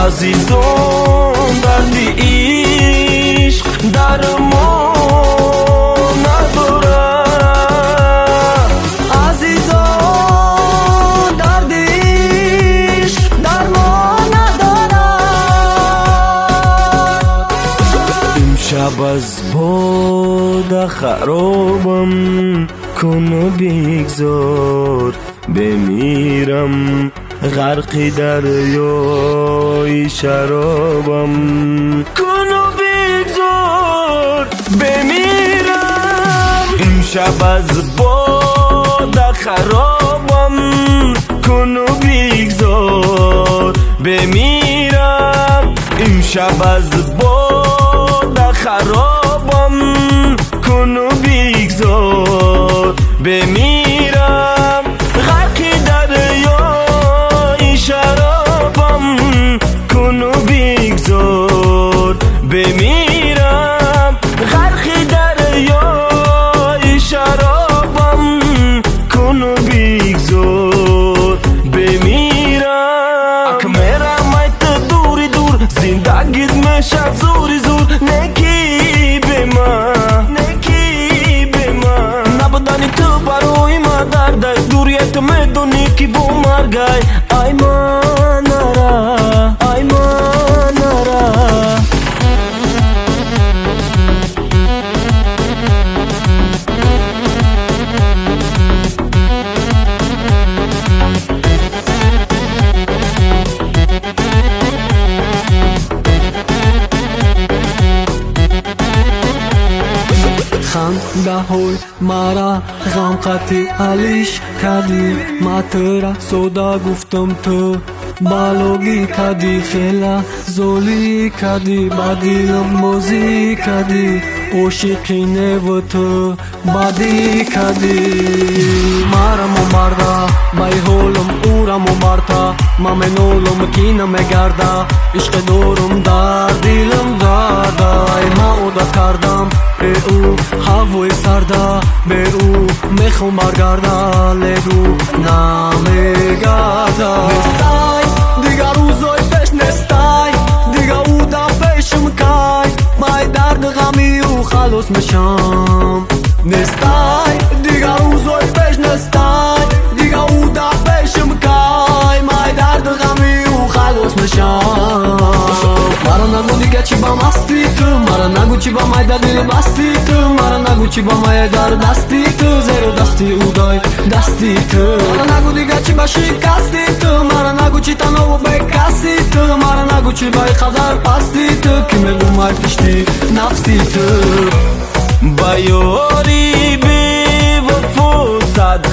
عزیزان دردی عشق درمان ندارد عزیزان دردی عشق درمان ندارد امشب از باد خرابم کن و بگذار بمیرم غرقی دریای شرابم کن و بگذار بمیرم امشب از باد خرابم کن و بگذار بمیرم امشب از باد خرابم کن و بگذار بمیرم غرقی دریای شرابم کن و بگذار بمیرم غرقی دریای شرابم کن و بگذار بمیرم اک میرم ایت دوری دور زندگیت میشه زوری زور نکی به من نبودنی تو برای ما درد دوریت میدونی که با مرگای ای منارا ای منارا خنده های مرا غم قطعی علیش کردی ما ترا سودا گفتم تو بالوگی کردی خیلی زولی کردی با دیلم بازی کردی عاشقینه و تو بادی کردی مرا مردا بای حالم اورا مرتا ما منولم کینه مگردا عشق دورم در دیلم داردا ما اودا کردم به او هوای سردا به او میخوام برگردا لگو نمیگردا نستای دیگر روزای پیش نستای دیگر او دا پیشم کای بای درد غمی او خلاص میشم نستای دیگر روزای پیش نستای دیگر او دا پیشم کای بای درد غمی او خلاص میشم مرا نگو دیگه چی با مستی تو مرا نگو چی با مای در دل بستی تو مرا نگو چی با مای در دستی تو زیرو دستی او دای دستی تو مرا نگو دیگه چی با شکستی تو مرا نگو چی تنها و بکستی تو مرا نگو چی بای خبر پستی تو که میگو مای پشتی نفسی تو با یاری بی وفا صد